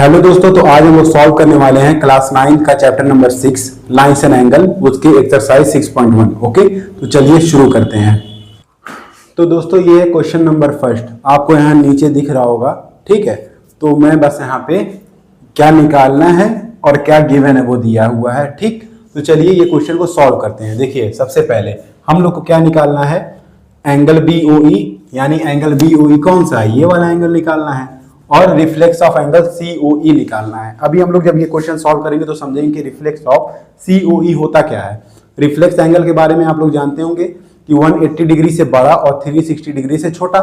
Hello दोस्तों, तो आज हम लोग सॉल्व करने वाले हैं क्लास 9 का chapter number 6 lines and angle, उसके एक्सरसाइज 6.1। ओके, तो चलिए शुरू करते हैं। तो दोस्तों ये है क्वेश्चन नंबर फर्स्ट, आपको यहाँ नीचे दिख रहा होगा। ठीक है, तो मैं बस यहाँ पे क्या निकालना है और क्या गिवन है वो दिया हुआ है। ठीक, तो चलिए ये क्वेश्चन को सॉल्व करते हैं। देखिए सबसे पहले हम लोग को क्या निकालना है, एंगल BOE, यानी एंगल BOE कौन सा है, ये वाला एंगल निकालना है, और रिफ्लेक्स ऑफ एंगल COE निकालना है। अभी हम लोग जब ये क्वेश्चन सॉल्व करेंगे तो समझेंगे कि रिफ्लेक्स ऑफ COE होता क्या है। रिफ्लेक्स एंगल के बारे में आप लोग जानते होंगे कि 180 डिग्री से बड़ा और 360 डिग्री से छोटा।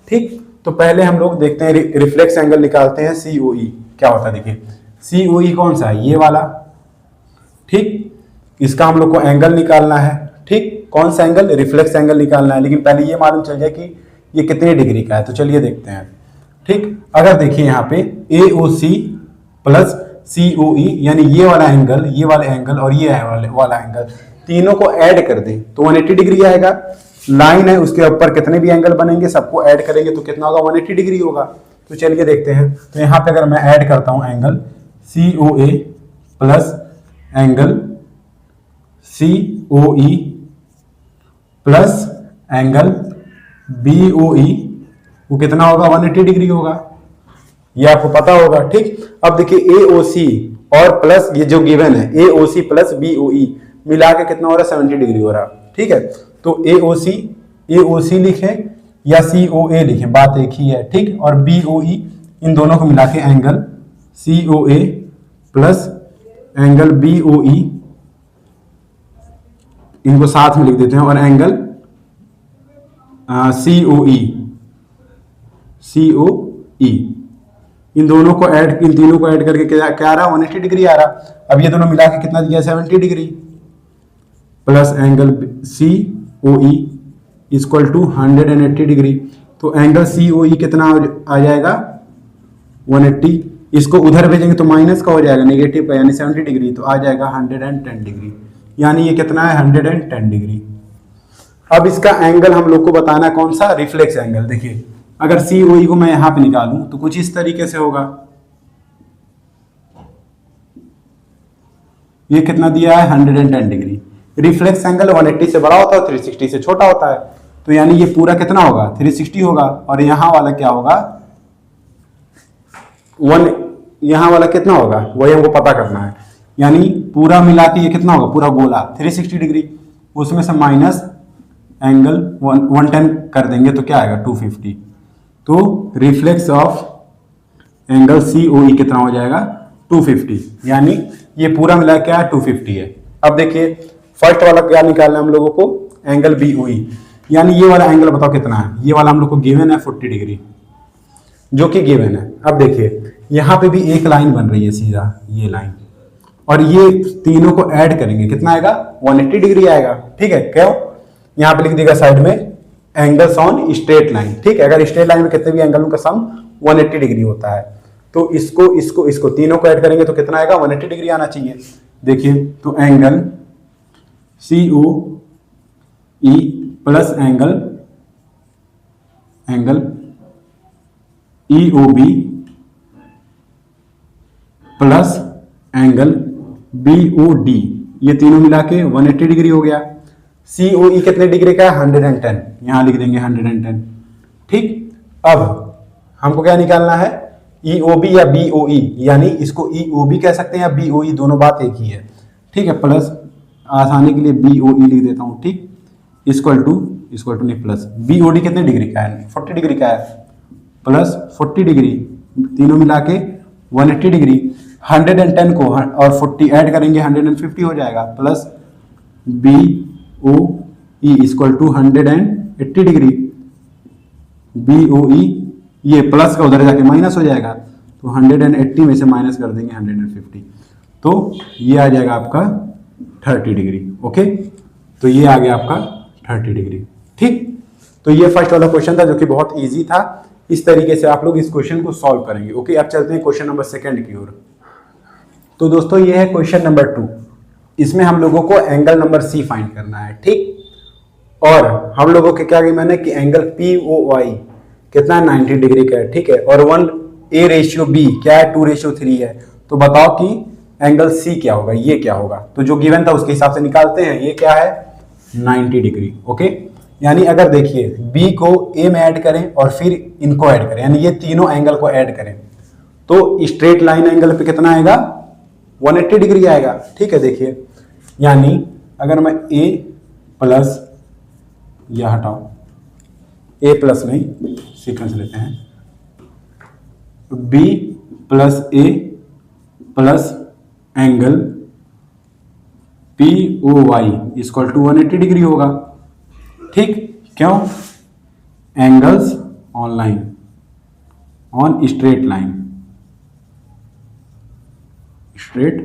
ठीक, तो पहले हम लोग देखते हैं रिफ्लेक्स एंगल निकालते हैं COE क्या होता है। देखिए COE कौन सा है, ये वाला। ठीक, इसका हम लोग को एंगल निकालना है। ठीक, कौन सा एंगल, रिफ्लेक्स एंगल निकालना है, लेकिन पहले ये मालूम चल जाए कि ये कितने डिग्री का है। तो चलिए देखते हैं। ठीक, अगर देखिए यहाँ पे AOC प्लस COE, यानी ये वाला एंगल, ये वाला एंगल और ये वाला एंगल, तीनों को ऐड कर दें तो 180 डिग्री आएगा। लाइन है, उसके ऊपर कितने भी एंगल बनेंगे सबको ऐड करेंगे तो कितना होगा, 180 डिग्री होगा। तो चलिए देखते हैं। तो यहाँ पे अगर मैं ऐड करता हूँ angle COA plus angle COE plus angle BOE, वो कितना होगा, 180 डिग्री होगा, ये आपको पता होगा। ठीक, अब देखिए AOC और प्लस ये जो गिवन है AOC प्लस BOE मिला के कितना हो रहा है, 70 डिग्री हो रहा। ठीक है, तो AOC लिखें या COA लिखें, बात एक ही है। ठीक, और BOE, इन दोनों को मिला के angle COA plus angle BOE, इनको साथ में लिख देते हैं, और एंगल COE, इन तीनों को ऐड करके क्या आ रहा है, 180 डिग्री आ रहा। अब ये दोनों मिला के कितना दिया, 70 degree, plus angle COE equal to 180 degree. तो एंगल COE कितना आ जाएगा, 180। इसको उधर भेजेंगे तो माइनस का हो जाएगा, नेगेटिव का, यानी 70 डिग्री, तो आ जाएगा 110 डिग्री, यानी ये कितना है, 110 डिग्री। अब इसका एंगल हम लोग को बताना है कौन सा, रिफ्लेक्स एंगल। देखिए अगर COE को मैं यहां पे निकालूं तो कुछ इस तरीके से होगा। ये कितना दिया है, 110 डिग्री। रिफ्लेक्स एंगल 180 से बड़ा होता है, 360 से छोटा होता है, तो यानी ये पूरा कितना होगा, 360 होगा, और यहां वाला क्या होगा, यहां वाला कितना होगा, वही हमको पता करना है। यानी पूरा मिला के ये कितना होगा, पूरा गोला 360 डिग्री, उसमें से माइनस एंगल 110 कर देंगे तो क्या आएगा, 250। तो रिफ्लेक्स ऑफ एंगल COE कितना हो जाएगा, 250, यानी ये पूरा मिला क्या है, 250 है। अब देखिए फर्स्ट वाला क्या निकालना है हम लोगों को, एंगल BOE, यानी ये वाला एंगल बताओ कितना है। ये वाला हम लोग को गिवन है 40 डिग्री, जो कि गिवन है। अब देखिए यहाँ पे भी एक लाइन बन रही है सीधा, ये लाइन, और ये तीनों को ऐड करेंगे कितना आएगा, 180 डिग्री आएगा। ठीक है, क्यों, यहाँ पे लिख देगा साइड में एंगल्स ऑन स्ट्रेट लाइन। ठीक है, अगर स्ट्रेट लाइन में कितने भी एंगलों का सम 180 डिग्री होता है, तो इसको तीनों को ऐड करेंगे तो कितना आएगा, 180 डिग्री आना चाहिए। देखिए तो angle COE plus angle EOB plus angle BOD, ये तीनों मिला के 180 डिग्री हो गया। COE कितने डिग्री का है, 110, यहां लिख देंगे 110। ठीक, अब हमको क्या निकालना है, EOB या BOE, यानी इसको EOB कह सकते हैं या BOE, दोनों बात एक ही है। ठीक है, प्लस आसानी के लिए BOE लिख देता हूं। ठीक, इक्वल टू नहीं, प्लस BOD कितने डिग्री का है, 40 डिग्री का है, प्लस 40 डिग्री, तीनों मिला के 180 डिग्री। 110 को और 40 ऐड करेंगे 150 हो जाएगा, plus BOE equal to 180 degree. BOE ये प्लस का उधर जाके माइनस हो जाएगा, तो 180 में से माइनस कर देंगे 150, तो ये आ जाएगा आपका 30 डिग्री। ओके, तो ये आ गया आपका 30 डिग्री। ठीक, तो ये फर्स्ट वाला क्वेश्चन था जो कि बहुत इजी था। इस तरीके से आप लोग इस क्वेश्चन को सॉल्व करेंगे। ओके, अब चलते हैं क्वेश्चन नंबर 2 की ओर। तो दोस्तों ये है क्वेश्चन नंबर 2, इसमें हम लोगों को एंगल नंबर C फाइंड करना है। ठीक, और हम लोगों के क्या गिवन है कि एंगल POI कितना 90 डिग्री का है। ठीक है, और A रेशियो B क्या है, 2:3 है, तो बताओ कि एंगल C क्या होगा, ये क्या होगा। तो जो गिवन था उसके हिसाब से निकालते हैं। ये क्या है, 90 डिग्री। ओके, यानी अगर देखिए B को A में ऐड करें और फिर इनको ऐड करें, यानी ये तीनों एंगल को ऐड करें, तो स्ट्रेट लाइन एंगल पे कितना आएगा, 180 डिग्री आएगा। ठीक है, देखिए यानी अगर मैं A प्लस, या हटाओ A प्लस नहीं, सीक्वेंस लेते हैं, B plus A plus angle POY equal to 180 degree होगा। ठीक, क्यों, angles on line, on straight line, straight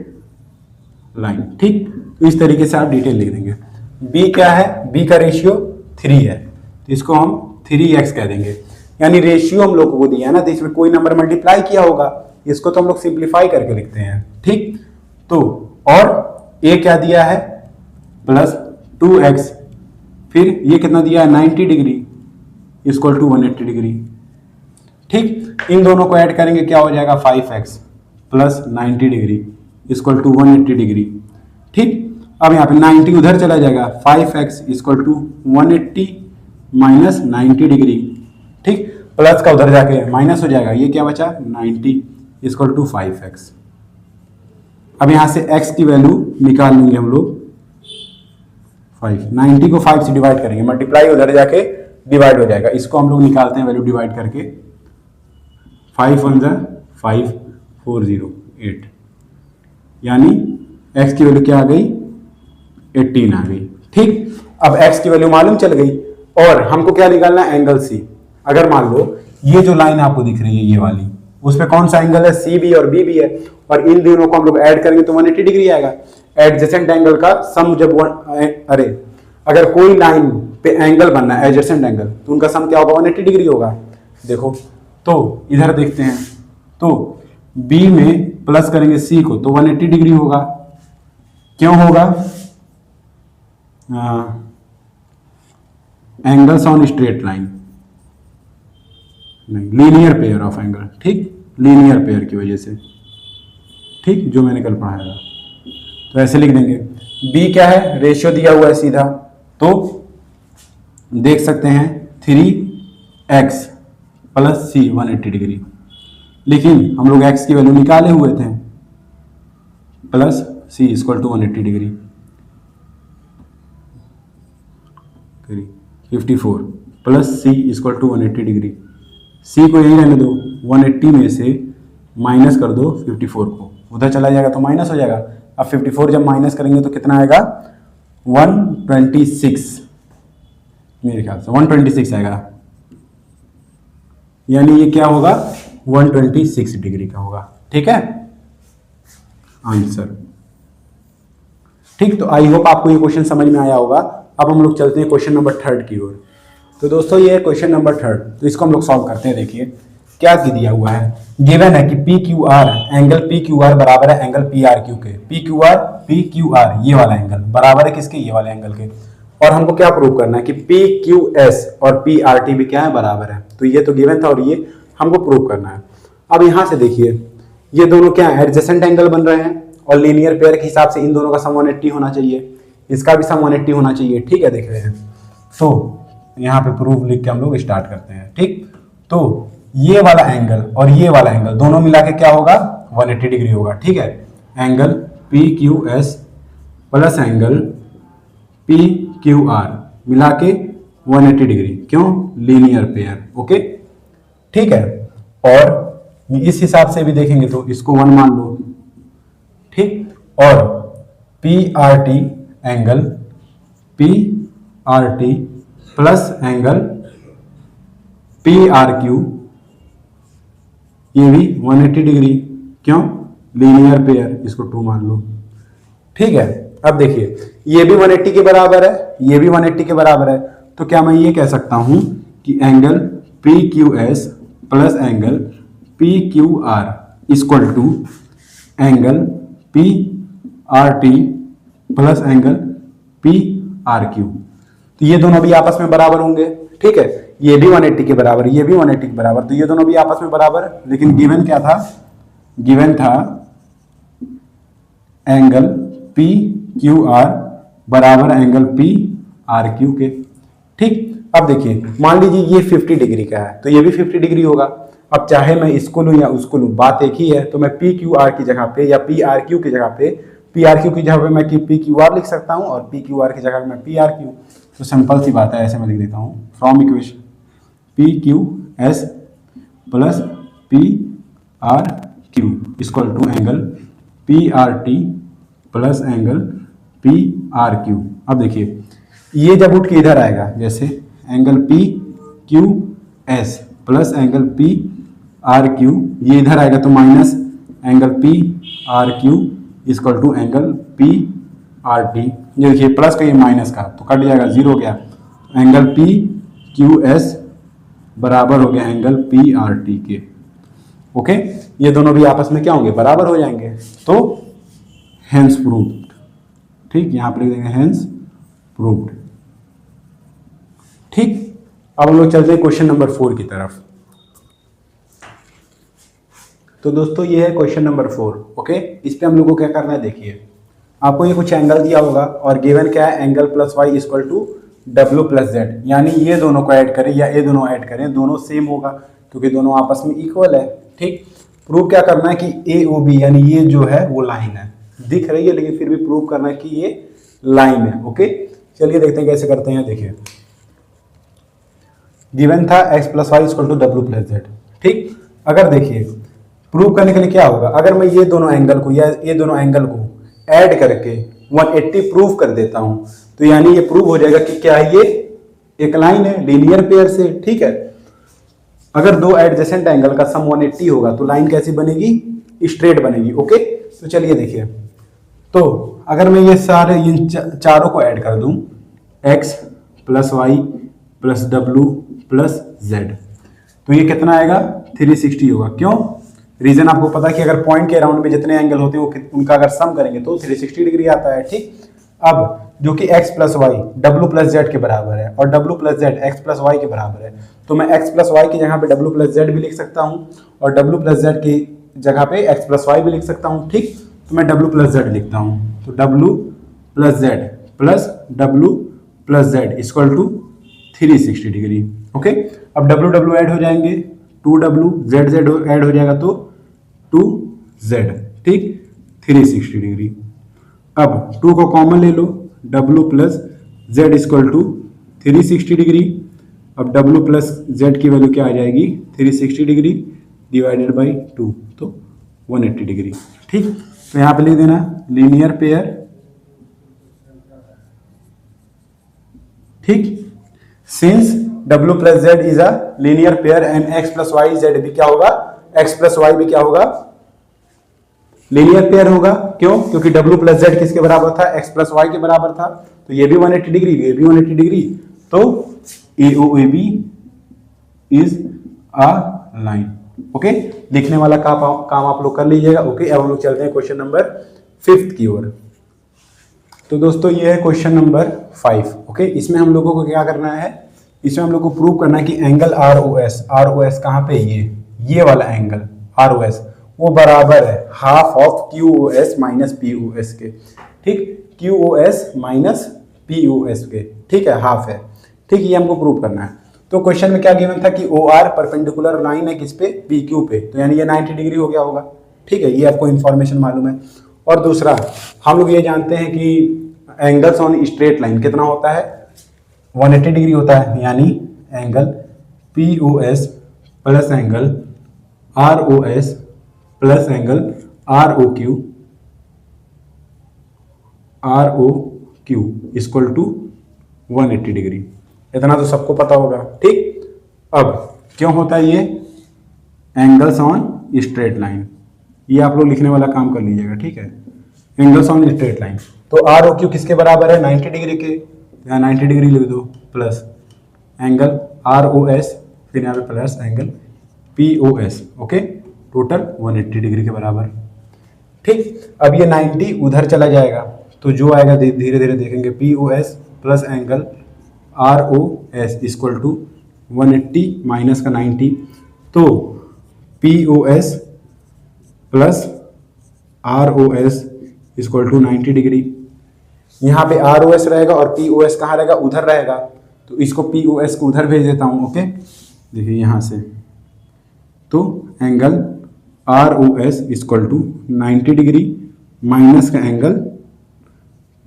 line. ठीक, तो इस तरीके से आप डिटेल लिख देंगे। B क्या है, B का रेशियो 3 है, तो इसको हम 3x कह देंगे। यानी रेशियो हम लोगों को दिया है ना, तो इसमें कोई नंबर मल्टीप्लाई किया होगा, इसको तो हम लोग सिंप्लीफाई करके लिखते हैं। ठीक, तो और A क्या दिया है, प्लस 2x, फिर ये कितना दिया है, 90 डिग्री इक्वल टू 180 डिग्री। ठीक, इन दोनों को ऐड करेंगे क्या हो जाएगा, 5x plus 90 degree equal to 180 degree. ठीक, अब यहाँ पे 90 उधर चला जाएगा, 5x equal to 180 minus 90 degree. ठीक, प्लस का उधर जाके माइनस हो जाएगा, ये क्या बचा, 90 इक्वल टू 5x। अब यहाँ से x की वैल्यू निकाल लेंगे हम लोग, 5, 90 को 5 से डिवाइड करेंगे, मल्टीप्लाई उधर जाके डिवाइड हो जाएगा, इसको हम लोग निकालते हैं वैल्यू डिवाइड करके, 5 1 5 4 0 8, यानी x की वैल्यू क्या आ गई, 18 आ गई। ठीक, अब x की वैल्यू मालूम चल गई और हमको क्या निकालना है, एंगल C। अगर मान लो ये जो लाइन आपको दिख रही है ये वाली, उसमें कौन सा एंगल है, C भी और B भी है, और इन दोनों को हम लोग ऐड करेंगे तो 180 डिग्री आएगा। एडजेसेंट एंगल का सम जब अरे अगर कोई लाइन पे एंगल बनना है एडजेसेंट एंगल, तो उनका सम क्या होगा, 180 डिग्री होगा। देखो तो इधर देखते हैं, तो B में प्लस करेंगे C को तो 180 डिग्री होगा। क्यों होगा, एंगल्स ऑन स्ट्रेट लाइन, नहीं, लीनियर पेयर ऑफ एंगल। ठीक, लीनियर पेयर की वजह से, ठीक, जो मैंने कल पढ़ाया था, तो ऐसे लिख देंगे। B क्या है, रेशियो दिया हुआ है सीधा, तो देख सकते हैं 3x प्लस C 180 डिग्री, लेकिन हम लोग x की वैल्यू निकाले हुए थे, plus C equal to 180 degree, 54 plus C equal to 180 degree. C को यही रहने दो, 180 में से माइनस कर दो 54 को, उधर चला जाएगा तो माइनस हो जाएगा। अब 54 जब माइनस करेंगे तो कितना आएगा, 126, मेरे ख्याल से 126 आएगा, यानी ये क्या होगा, 126 डिग्री का होगा। ठीक है आंसर। ठीक, तो आई होप आपको ये क्वेश्चन समझ में आया होगा। अब हम लोग चलते हैं क्वेश्चन नंबर 3 की ओर। तो दोस्तों ये है क्वेश्चन नंबर 3, तो इसको हम लोग सॉल्व करते हैं। देखिए क्या दिया हुआ है, गिवन है कि PQR एंगल PQR बराबर है एंगल PRQ के। PQR ये वाला एंगल बराबर है किसके, ये वाले एंगल के। और हमको क्या प्रूव करना है कि PQS और PRT भी क्या है, बराबर है। तो ये तो गिवन था और ये हमको प्रूव करना है। अब यहाँ से देखिए ये दोनों क्या है, एडजेसेंट एंगल बन रहे हैं और लीनियर पेयर के हिसाब से इन दोनों का सम 180 होना चाहिए, इसका भी सम 180 होना चाहिए। ठीक है, देख रहे हैं, तो यहाँ पे प्रूफ लिख के हम लोग स्टार्ट करते हैं। ठीक, तो ये वाला एंगल और ये वाला एंगल दोनों मिला के क्या होगा, 180 डिग्री होगा। ठीक है, angle PQS plus angle PQR मिला के 180 डिग्री, क्यों, लीनियर पेयर। ओके, ठीक है, और इस हिसाब से भी देखेंगे तो इसको 1 मान लो। ठीक, और PRT angle PRT plus angle PRQ ये भी 180 डिग्री, क्यों, लीनियर पेयर, इसको 2 मान लो। ठीक है, अब देखिए ये भी 180 के बराबर है, ये भी 180 के बराबर है, तो क्या मैं ये कह सकता हूं कि angle PQS plus angle PQR equal to angle PRT plus angle PRQ। तो ये दोनों भी आपस में बराबर होंगे। ठीक है, ये भी 180 के बराबर, ये भी 180 के बराबर, तो ये दोनों भी आपस में बराबर। लेकिन गिवन क्या था, गिवन था एंगल पी क्यू आर बराबर एंगल पी आर क्यू के। ठीक, अब देखिए मान लीजिए ये 50 डिग्री का है तो ये भी 50 डिग्री होगा। अब चाहे मैं इसको लूं या उसको लूं, बात एक ही है। तो मैं पी क्यू आर की जगह पे या पी आर क्यू की जगह पे, पी आर क्यू की जगह पे मैं पी क्यू आर लिख सकता हूं और पी क्यू आर की जगह पे मैं पी आर क्यू। तो सिंपल सी बात है, ऐसे मैं लिख देता हूं from equation P Q S plus P R Q equal to angle P R T plus angle P R Q. अब देखिए ये जब उठ के इधर आएगा, जैसे angle P Q S plus angle P R Q, ये इधर आएगा तो minus angle P R Q equal to angle P R T. ये देखिए प्लस का ये माइनस का तो कट जाएगा, जीरो हो गया। एंगल पी क्यू एस बराबर हो गया एंगल पी आर टी के। ओके, ये दोनों भी आपस में क्या होंगे, बराबर हो जाएंगे। तो हेंस प्रूव्ड। ठीक, यहां पर लिख देंगे हेंस प्रूव्ड। ठीक, अब हम लोग चलते हैं क्वेश्चन नंबर 4 की तरफ। तो दोस्तों ये है क्वेश्चन नंबर 4। ओके, इस पे हम लोग को क्या करना है, देखिए आपको ये कुछ एंगल दिया होगा और गिवन क्या है, angle plus Y equal to W plus Z, यानी ये दोनों को ऐड करें या ये दोनों ऐड करें, दोनों सेम होगा क्योंकि दोनों आपस में इक्वल है। ठीक, प्रूव क्या करना है कि ए ओ बी यानी ये जो है वो लाइन है, दिख रही है लेकिन फिर भी प्रूव करना है कि ये लाइन है। ओके, चलिए देखते हैं कैसे करते हैं। देखिए गिवन था x plus Y equal to W plus Z. ठीक, अगर देखिए प्रूव करने के लिए क्या होगा, अगर मैं ये दोनों एंगल को या ये दोनों एंगल को ऐड करके 180 प्रूव कर देता हूं तो यानी ये प्रूव हो जाएगा कि क्या है, ये एक लाइन है लीनियर पेयर से। ठीक है, अगर दो एडजेसेंट एंगल का सम 180 होगा तो लाइन कैसी बनेगी, स्ट्रेट बनेगी। ओके, तो चलिए देखिए, तो अगर मैं ये सारे इन चारों को ऐड कर दूं, x plus Y plus W plus Z, तो ये कितना आएगा, 360 होगा। क्यों, रीजन आपको पता है कि अगर पॉइंट के अराउंड में जितने एंगल होते हैं वो उनका अगर सम करेंगे तो 360 डिग्री आता है। ठीक, अब जो कि x plus Y W plus Z के बराबर है और W plus Z X plus Y के बराबर है, तो मैं x प्लस वाई की जगह पे डब्ल्यू प्लस जेड भी लिख सकता हूँ और डब्ल्यू प्लस जेड की जगह पे x प्लस वाई भी लिख सकता हूँ। ठीक, तो मैं डब्ल्यू प्लस जेड लिखता हूँ, तो W plus Z plus W plus Z equal to 360 degree. Okay, अब डब्ल्यू डब्ल्यू ऐड हो जाएंगे, 2w जेड जेड ऐड हो जाएगा तो 2z। ठीक, 360 डिग्री। अब 2 को कॉमन ले लो, w plus Z equal to 360 degree. अब w प्लस जेड की वैल्यू क्या आ जाएगी, 360 डिग्री डिवाइडेड बाई 2 तो 180 डिग्री। ठीक, तो यहाँ पे लिख देना लीनियर पेयर। ठीक, since w plus Z is a linear pair and x plus Y Z भी क्या होगा, x प्लस वाई भी क्या होगा, लीनियर पेयर होगा। क्यों, क्योंकि w प्लस जेड किसके बराबर था, x प्लस वाई के बराबर था, तो ये भी 180 डिग्री, ये भी 180 डिग्री, तो AOAB is a line. Okay, लिखने वाला काम आप लोग कर लीजिएगा। ओके, अब हम लोग चलते हैं क्वेश्चन नंबर 5 की ओर। तो दोस्तों ये है क्वेश्चन नंबर 5। ओके, इसमें हम लोगों को क्या करना है, इसमें हम लोग को प्रूव करना है कि एंगल ROS कहाँ पे, ये वाला एंगल ROS वो बराबर है half of QOS minus POS के। ठीक, QOS माइनस POS के, ठीक है, हाफ है। ठीक, ये हमको प्रूव करना है। तो क्वेश्चन में क्या गिवन था कि OR परपेंडिकुलर लाइन है किस पे, PQ पे, तो यानी ये 90 डिग्री हो गया होगा। ठीक है, ये आपको इन्फॉर्मेशन मालूम है। और दूसरा हम लोग ये जानते हैं कि एंगल्स ऑन स्ट्रेट लाइन कितना होता है, 180 डिग्री होता है, यानी angle POS plus angle ROS plus angle ROQ equal to 180 degree. इतना तो सबको पता होगा। ठीक, अब क्यों होता है ये, एंगल्स ऑन स्ट्रेट लाइन, ये आप लोग लिखने वाला काम कर लीजिएगा। ठीक है, एंगल्स ऑन स्ट्रेट लाइन, तो ROQ किसके बराबर है, 90 डिग्री के, यहाँ 90 डिग्री लिख दो, प्लस एंगल ROS फिर यहाँ पे plus angle POS। Okay, total 180 degree के बराबर। ठीक, अब ये 90 उधर चला जाएगा तो जो आएगा धीरे धीरे देखेंगे, POS plus angle ROS equal to 180 minus का 90, तो POS plus ROS equal to 90 degree. यहाँ पे ROS रहेगा और POS कहाँ रहेगा, उधर रहेगा, तो इसको POS को उधर भेज देता हूँ। ओके, देखिए यहाँ से, तो angle ROS equal to 90 degree minus का एंगल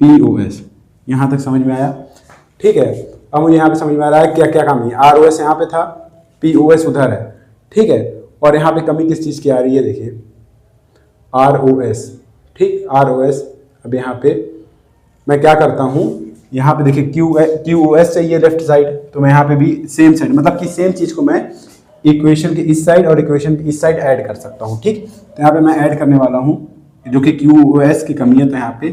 POS। यहाँ तक समझ में आया? ठीक है, अब मुझे यहाँ पे समझ में आ रहा है क्या क्या कमी है। ROS यहाँ पे था, POS उधर है, ठीक है, और यहाँ पे कमी किस चीज़ की आ रही है, देखिए ROS, ठीक, ROS। अब यहाँ पे मैं क्या करता हूँ, यहाँ पे देखिए QOS चाहिए लेफ्ट साइड, तो मैं यहाँ पे भी सेम साइड, मतलब कि सेम चीज़ को मैं इक्वेशन के इस साइड और इक्वेशन के इस साइड ऐड कर सकता हूँ। ठीक, तो यहाँ पे मैं ऐड करने वाला हूँ जो कि QOS की कमी है, तो यहाँ पे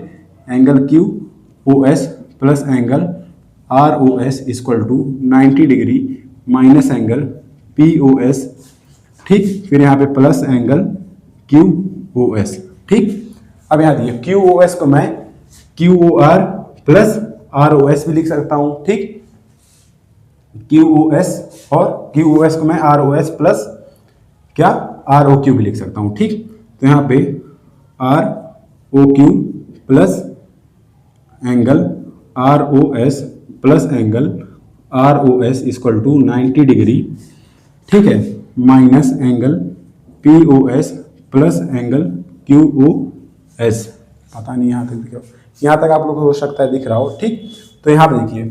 angle QOS plus angle ROS equal to 90 degree minus angle POS, ठीक, फिर यहाँ पे प्लस एंगल QOS। ठीक, अब यहाँ देखिए QOS को मैं QOR प्लस ROS भी लिख सकता हूँ। ठीक, QOS और QOS को मैं ROS प्लस क्या ROQ भी लिख सकता हूँ। ठीक, तो यहाँ पे ROQ plus angle ROS plus angle ROS equal to 90 degree, ठीक है, minus angle POS plus angle QOS। पता नहीं यहाँ तक दिख रहा हो, यहाँ तक आप लोग को हो सकता है दिख रहा हो। ठीक, तो यहाँ पे देखिए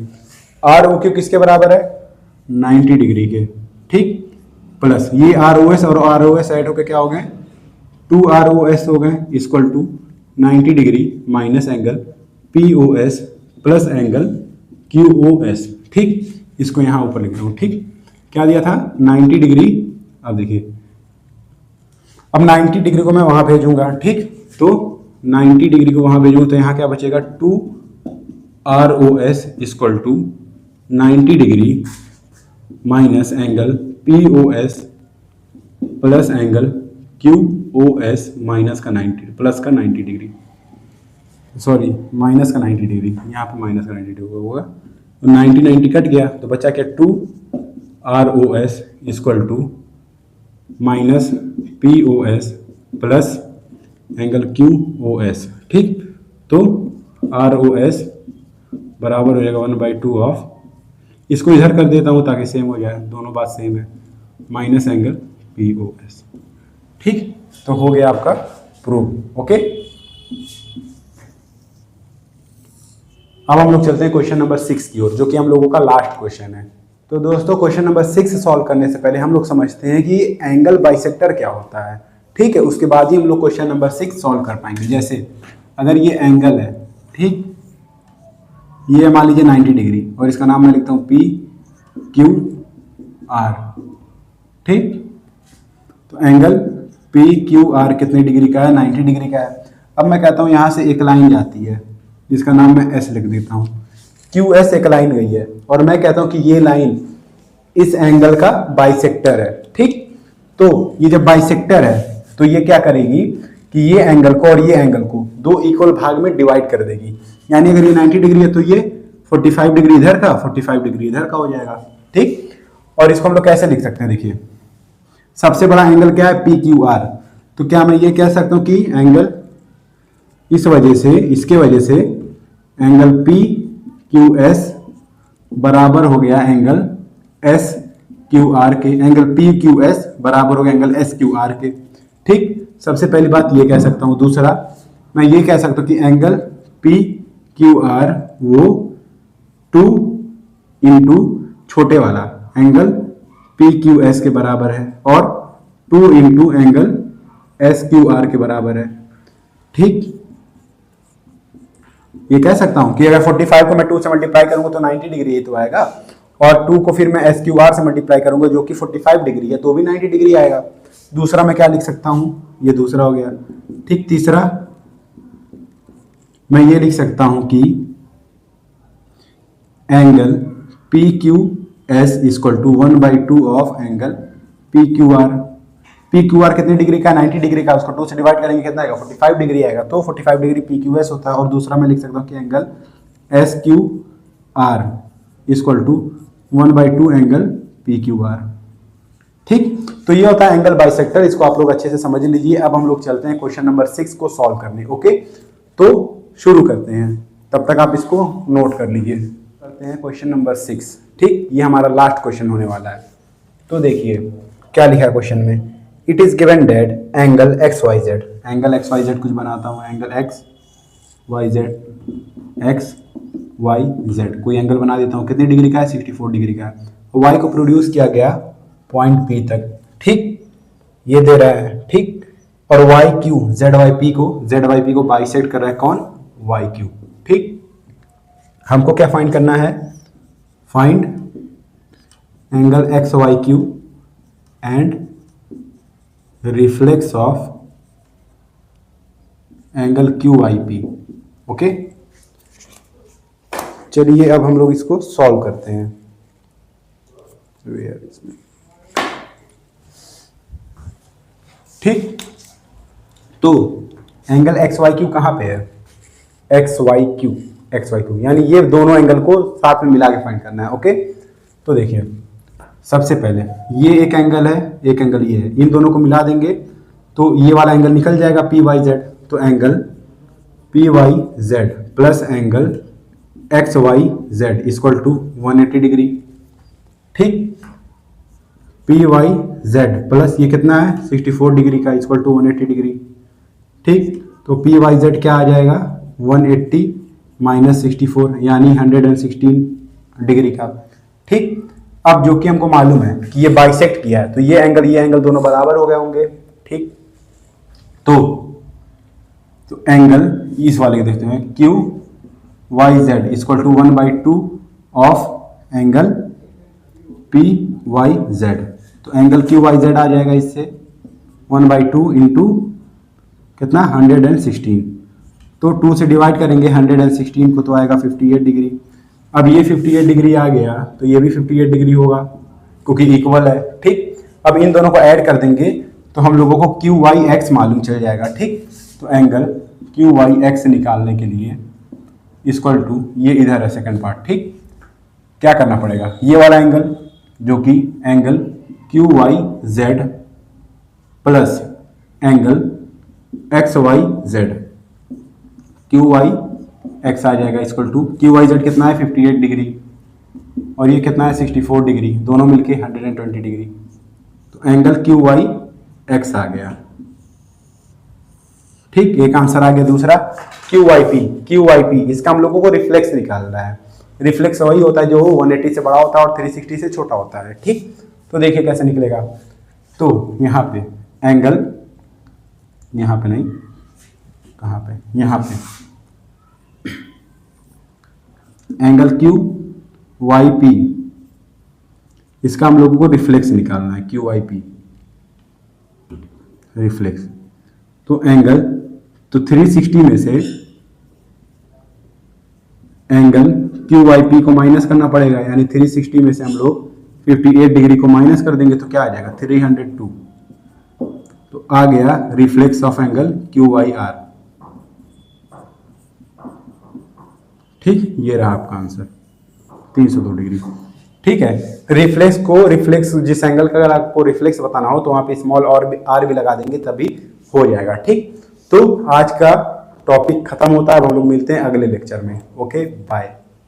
ROQ किसके बराबर है, 90 डिग्री के, ठीक, प्लस ये ROS और ROS ऐड होकर क्या हो गए, 2 ROS हो गए equal to 90 degree minus angle POS plus angle QOS। ठीक, इसको यहाँ ऊपर लिख रहा हूँ। ठीक, क्या दिया था, 90 डिग्री। अब देखिए, अब 90 डिग्री को मैं वहाँ भेजूंगा। ठीक, तो 90 डिग्री को वहाँ भेजूंगा तो यहाँ क्या बचेगा, 2 ROS equal to 90 degree minus angle POS plus angle QOS minus का 90 प्लस का 90 डिग्री, सॉरी माइनस का 90 डिग्री, यहाँ पे माइनस का 90 डिग्री होगा, तो 90 कट गया, तो बचा क्या, 2 ROS equal to minus POS plus angle QOS। ठीक, तो ROS बराबर हो जाएगा 1/2 ऑफ, इसको इधर कर देता हूँ ताकि सेम हो जाए, दोनों बात सेम है, माइनस एंगल POS। ठीक, तो हो गया आपका प्रूफ। ओके, अब हम लोग चलते हैं क्वेश्चन नंबर 6 की ओर, जो कि हम लोगों का लास्ट क्वेश्चन है। तो दोस्तों क्वेश्चन नंबर 6 सॉल्व करने से पहले हम लोग समझते हैं कि एंगल बाइसेक्टर क्या होता है। ठीक है, उसके बाद ही हम लोग क्वेश्चन नंबर 6 सॉल्व कर पाएंगे। जैसे अगर ये एंगल है, ठीक, ये मान लीजिए 90 डिग्री और इसका नाम मैं लिखता हूँ PQR। ठीक, तो एंगल PQR कितने डिग्री का है, 90 डिग्री का है। अब मैं कहता हूँ यहाँ से एक लाइन जाती है जिसका नाम मैं S लिख देता हूँ, QS एक लाइन गई है, और मैं कहता हूँ कि ये लाइन इस एंगल का बाइसेक्टर है। ठीक, तो ये जब बाइसेक्टर है तो ये क्या करेगी कि ये एंगल को और ये एंगल को दो इक्वल भाग में डिवाइड कर देगी। यानी अगर ये 90 डिग्री है तो ये 45 डिग्री इधर का, 45 डिग्री इधर का हो जाएगा। ठीक, और इसको हम लोग कैसे लिख सकते हैं, देखिए सबसे बड़ा एंगल क्या है, PQR। तो क्या मैं ये कह सकता हूँ कि एंगल इस वजह से, इसके वजह से एंगल PQS बराबर हो गया एंगल SQR के, एंगल PQS बराबर हो गया एंगल SQR के। ठीक, सबसे पहली बात ये कह सकता हूँ। दूसरा मैं ये कह सकता हूँ कि एंगल PQR वो 2 इंटू छोटे वाला एंगल PQS के बराबर है और 2 इंटू एंगल SQR के बराबर है। ठीक, ये कह सकता हूं कि अगर 45 को मैं 2 से मल्टीप्लाई करूंगा तो 90 डिग्री ये तो आएगा, और 2 को फिर मैं SQR से मल्टीप्लाई करूंगा जो कि 45 डिग्री है तो भी 90 डिग्री आएगा। दूसरा मैं क्या लिख सकता हूं, ये दूसरा हो गया। ठीक, तीसरा मैं ये लिख सकता हूं कि angle PQS equal to 1/2 of angle PQR। PQR कितने डिग्री का, 90 डिग्री का, उसको 2 से डिवाइड करेंगे कितना आएगा, 45 डिग्री आएगा, तो 45 डिग्री PQS होता है। और दूसरा मैं लिख सकता हूँ कि angle SQR equal to 1/2 angle P Q R. ठीक, तो ये होता है एंगल बाइसेक्टर, इसको आप लोग अच्छे से समझ लीजिए। अब हम लोग चलते हैं क्वेश्चन नंबर 6 को सॉल्व करने। ओके, तो शुरू करते हैं, तब तक आप इसको नोट कर लीजिए। करते हैं क्वेश्चन नंबर 6। ठीक, ये हमारा लास्ट क्वेश्चन होने वाला है। तो देखिए क्या लिखा है क्वेश्चन में, it is given that angle X Y Z, angle X Y Z कुछ बनाता हूँ, angle X Y Z, X Y Z कोई एंगल बना देता हूँ। कितने डिग्री का है? 64 डिग्री का है। वाई को प्रोड्यूस किया गया पॉइंट पी तक। ठीक, ये दे रहा है। ठीक, और Y Q Z Y P को बाइसेक्ट कर रहा है कौन? Y Q. ठीक, हमको क्या फाइंड करना है? Find angle X Y Q and reflex of angle Q Y P. Okay, चलिए अब हम लोग इसको सॉल्व करते हैं। ठीक, तो एंगल एक्स वाई क्यू कहाँ पे है? एक्स वाई क्यू यानी ये दोनों एंगल को साथ में मिला के फाइंड करना है। ओके, तो देखिए सबसे पहले ये एक एंगल है, एक एंगल ये है, इन दोनों को मिला देंगे तो ये वाला एंगल निकल जाएगा पी वाई जेड। तो angle P Y Z plus angle X Y Z equal to 180 degree. ठीक, पी वाई जेड प्लस ये कितना है? 64 डिग्री का इक्वल टू 180 डिग्री। ठीक, तो पी वाई जेड क्या आ जाएगा? 180 माइनस 64 यानी 116 डिग्री का। ठीक, अब जो कि हमको मालूम है कि ये बाइसेक्ट किया है, तो ये एंगल दोनों बराबर हो गए होंगे। ठीक, तो एंगल इस वाले के देखते हैं, Q Y Z equal to 1/2 of angle P Y Z. तो एंगल क्यू वाई जेड आ जाएगा इससे 1/2 इंटू कितना? 116। तो 2 से डिवाइड करेंगे 116 को तो आएगा 58 डिग्री। अब ये 58 डिग्री आ गया तो ये भी 58 डिग्री होगा क्योंकि इक्वल है। ठीक, अब इन दोनों को ऐड कर देंगे तो हम लोगों को क्यू वाई एक्स मालूम चल जाएगा। ठीक, तो एंगल क्यू वाई एक्स निकालने के लिए इक्वल टू ये इधर है सेकंड पार्ट। ठीक, क्या करना पड़ेगा? ये वाला एंगल जो कि angle Q Y Z plus angle X Y Z, Q Y X आ जाएगा equal to Q Y Z कितना है? 58 डिग्री और ये कितना है? 64 डिग्री, दोनों मिलके 120 डिग्री। तो एंगल क्यू वाई एक्स आ गया। ठीक, एक आंसर आ गया। दूसरा क्यू वाई पी इसका हम लोगों को रिफ्लेक्स निकालना है। रिफ्लेक्स वही होता है जो 180 से बड़ा होता है और 360 से छोटा होता है। ठीक, तो देखिए कैसे निकलेगा। तो यहाँ पे एंगल, यहाँ पे नहीं, कहाँ पे? यहाँ पे एंगल क्यू वाई पी, इसका हम लोगों को रिफ्लेक्स निकालना है। क्यू वाई पी रिफ्लेक्स, तो एंगल, तो 360 में से एंगल क्यू वाई पी को माइनस करना पड़ेगा, यानी 360 में से हम लोग 58 डिग्री को माइनस कर देंगे तो क्या आ जाएगा? 302। तो आ गया reflex of angle Q Y R. ठीक, ये रहा आपका आंसर 302 डिग्री। ठीक है, रिफ्लेक्स जिस एंगल का अगर आपको रिफ्लेक्स बताना हो तो वहां पे स्मॉल आर भी लगा देंगे तभी हो जाएगा। ठीक, तो आज का टॉपिक खत्म होता है। अब हम लोग मिलते हैं अगले लेक्चर में। Okay, bye.